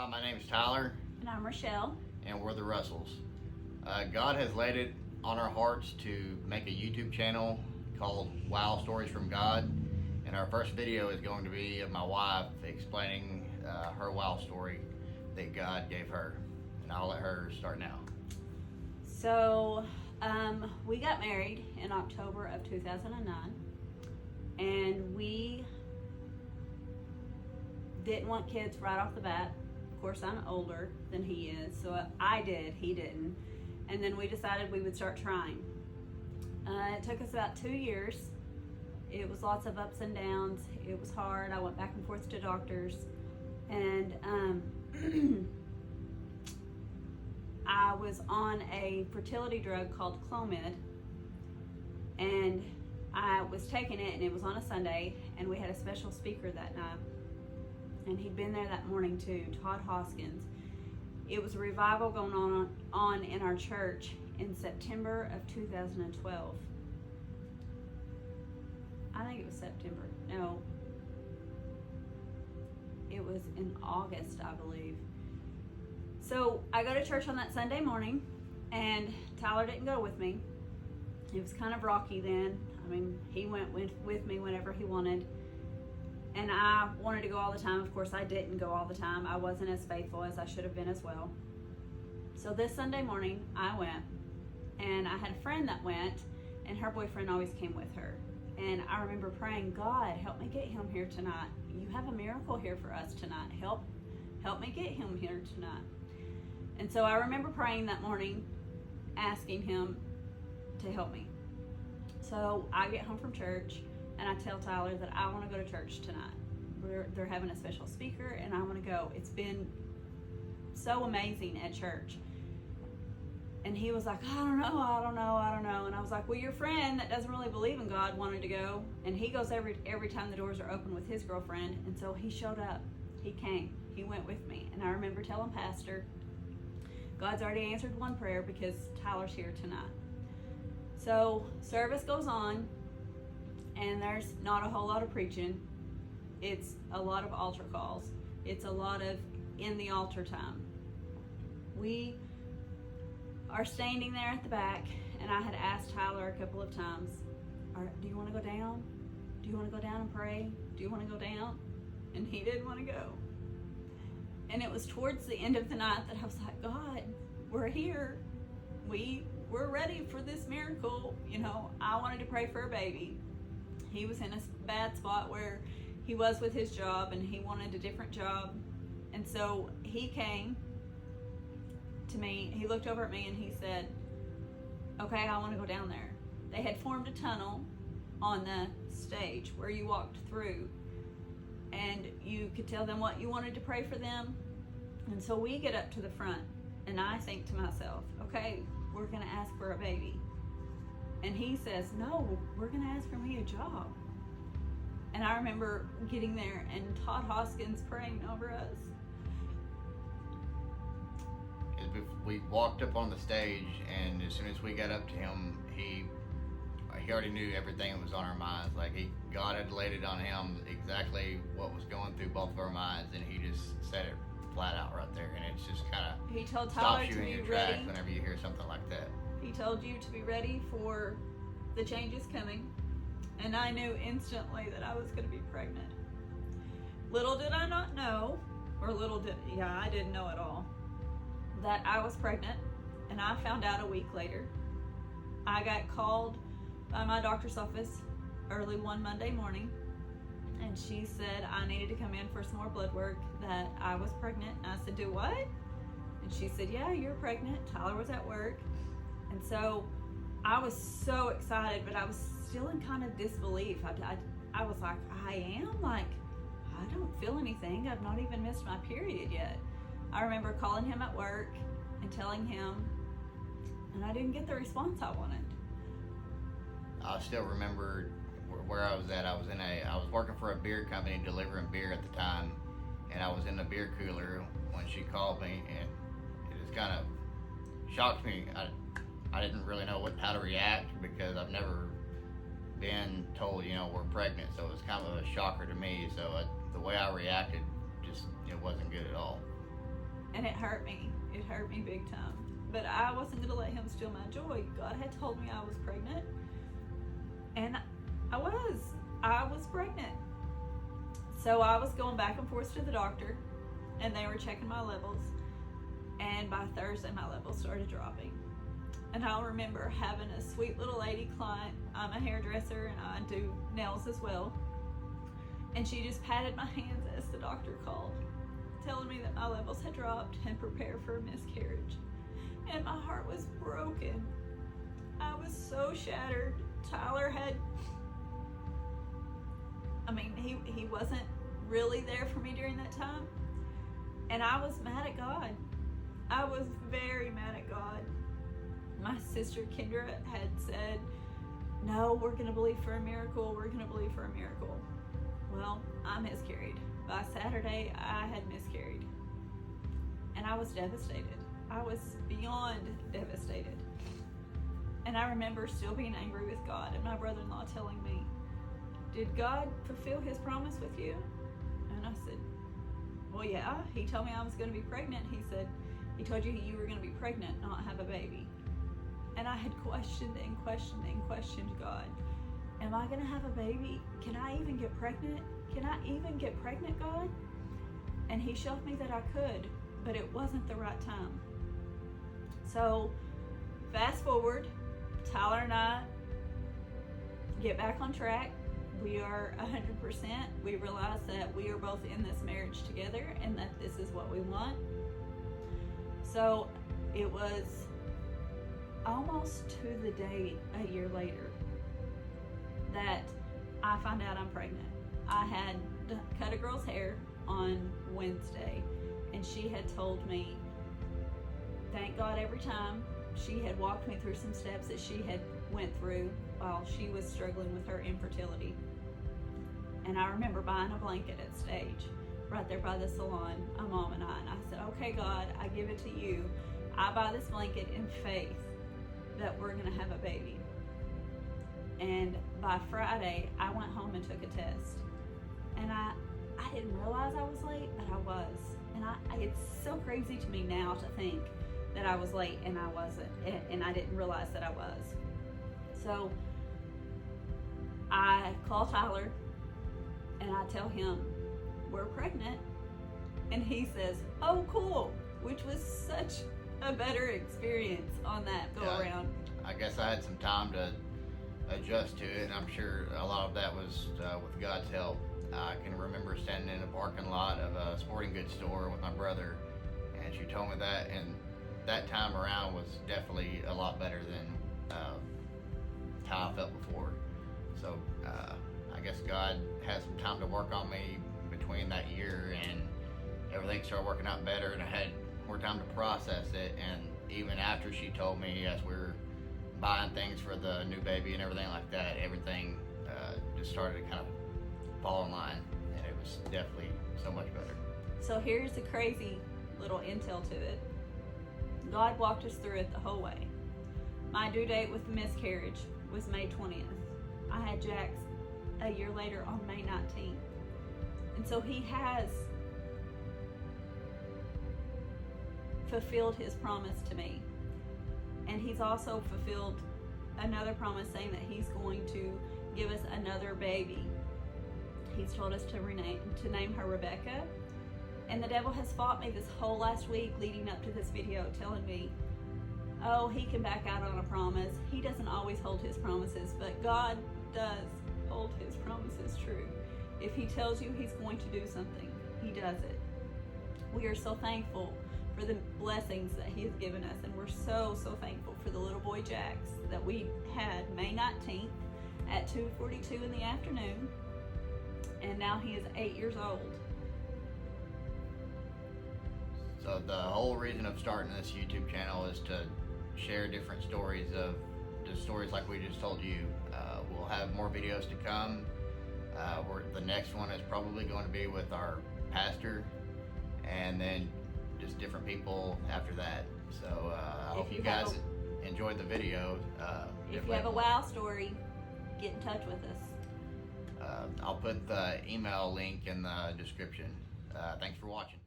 Hi, my name is Tyler. And I'm Rochelle. And we're the Russells. God has laid it on our hearts to make a YouTube channel called Wow Stories from God. And our first video is going to be of my wife explaining her wow story that God gave her. And I'll let her start now. So, we got married in October of 2009. And we didn't want kids right off the bat. Of course, I'm older than he is, so I did, he didn't. And then we decided we would start trying. It took us about 2 years. It was lots of ups and downs. It was hard. I went back and forth to doctors. And I was on a fertility drug called Clomid. And I was taking it, and it was on a Sunday, and we had a special speaker that night. And he'd been there that morning too, Todd Hoskins. It was a revival going on in our church in September of 2012. I think it was September. No, it was in August, I believe. So I go to church on that Sunday morning, and Tyler didn't go with me. It was kind of rocky then. I mean, he went with me whenever he wanted. And I wanted to go all the time. Of course, I didn't go all the time. I wasn't as faithful as I should have been as well. So this Sunday morning, I went. And I had a friend that went, and her boyfriend always came with her. And I remember praying, God, help me get him here tonight. You have a miracle here for us tonight. Help me get him here tonight. And so I remember praying that morning, asking him to help me. So I get home from church, and I tell Tyler that I want to go to church tonight. They're having a special speaker, and I want to go. It's been so amazing at church. And he was like, I don't know. And I was like, well, your friend that doesn't really believe in God wanted to go. And he goes every time the doors are open with his girlfriend. And so he showed up. He came. He went with me. And I remember telling Pastor, God's already answered one prayer because Tyler's here tonight. So service goes on. And there's not a whole lot of preaching. It's a lot of altar calls. It's a lot of in the altar time. We are standing there at the back, and I had asked Tyler a couple of times, do you want to go down? Do you want to go down and pray? Do you want to go down? And he didn't want to go. And it was towards the end of the night that I was like, God, we're here. We're ready for this miracle. You know, I wanted to pray for a baby. He was in a bad spot where he was with his job, and he wanted a different job. And so he came to me, he looked over at me, and he said, okay, I want to go down there. They had formed a tunnel on the stage where you walked through, and you could tell them what you wanted to pray for them. And so we get up to the front, and I think to myself, okay, we're going to ask for a baby. And he says, no, we're going to ask for me a job. And I remember getting there and Todd Hoskins praying over us. We walked up on the stage, and as soon as we got up to him, he already knew everything that was on our minds. Like God had laid it on him exactly what was going through both of our minds, and he just said it flat out right there. And it's just kind of he told Tyler stops you in your tracks whenever you hear something like that. He told you to be ready for the changes coming. And I knew instantly that I was going to be pregnant. Little did I not know, or I didn't know at all, that I was pregnant. And I found out a week later. I got called by my doctor's office early one Monday morning. And she said I needed to come in for some more blood work, that I was pregnant. And I said, do what? And she said, yeah, you're pregnant. Tyler was at work. And so I was so excited, but I was still in kind of disbelief. I was like, I am? Like, I don't feel anything. I've not even missed my period yet. I remember calling him at work and telling him, and I didn't get the response I wanted. I still remember where I was at. I was working for a beer company delivering beer at the time, and I was in the beer cooler when she called me, and it just kind of shocked me. I didn't really know how to react because I've never been told, we're pregnant, so it was kind of a shocker to me. So the way I reacted, it wasn't good at all. and it hurt me. It hurt me big time. But I wasn't going to let him steal my joy. God had told me I was pregnant, and I was pregnant. So I was going back and forth to the doctor, and they were checking my levels, and by Thursday my levels started dropping. And I'll remember having a sweet little lady client. I'm a hairdresser and I do nails as well. And she just patted my hands as the doctor called, telling me that my levels had dropped and prepare for a miscarriage. And my heart was broken. I was so shattered. Tyler he wasn't really there for me during that time. And I was mad at God. I was very mad at God. My sister Kendra had said, no, we're going to believe for a miracle. We're going to believe for a miracle. Well, I miscarried. By Saturday, I had miscarried. And I was devastated. I was beyond devastated. And I remember still being angry with God and my brother-in-law telling me, did God fulfill his promise with you? And I said, well, yeah. He told me I was going to be pregnant. He said, he told you were going to be pregnant, not have a baby. And I had questioned and questioned and questioned God. Am I going to have a baby? Can I even get pregnant? Can I even get pregnant, God? And he showed me that I could, but it wasn't the right time. So fast forward, Tyler and I get back on track. We are 100%. We realize that we are both in this marriage together and that this is what we want. So it was almost to the day a year later that I find out I'm pregnant. I had cut a girl's hair on Wednesday, and she had told me, thank God every time. She had walked me through some steps that she had went through while she was struggling with her infertility. And I remember buying a blanket at Stage right there by the salon, my mom and I said, okay, God, I give it to you. I buy this blanket in faith that we're gonna have a baby. And by Friday, I went home and took a test. And I didn't realize I was late, but I was. And it's so crazy to me now to think that I was late and I wasn't, and I didn't realize that I was. So I call Tyler and I tell him, we're pregnant. And he says, oh, cool, which was such a better experience on that go around. I guess I had some time to adjust to it, and I'm sure a lot of that was with God's help. I can remember standing in a parking lot of a sporting goods store with my brother, and she told me that, and that time around was definitely a lot better than how I felt before. So I guess God had some time to work on me between that year, and everything started working out better, and I had more time to process it. And even after she told me, as we were buying things for the new baby and everything like that, everything just started to kind of fall in line, and it was definitely so much better. So here's the crazy little intel to it. God walked us through it the whole way. My due date with the miscarriage was May 20th. I had Jax a year later on May 19th. And so he has fulfilled his promise to me. And he's also fulfilled another promise saying that he's going to give us another baby. He's told us to name her Rebecca. And the devil has fought me this whole last week leading up to this video, telling me, oh, he can back out on a promise. He doesn't always hold his promises, but God does hold his promises true. If he tells you he's going to do something, he does it. We are so thankful for the blessings that he has given us, and we're so thankful for the little boy Jax that we had May 19th at 2:42 in the afternoon, and now he is 8 years old. So the whole reason of starting this YouTube channel is to share different stories of just stories like we just told you. We'll have more videos to come. The next one is probably going to be with our pastor, and then just different people after that. So I hope you guys enjoyed the video. If you have a wow story, get in touch with us. I'll put the email link in the description. Thanks for watching.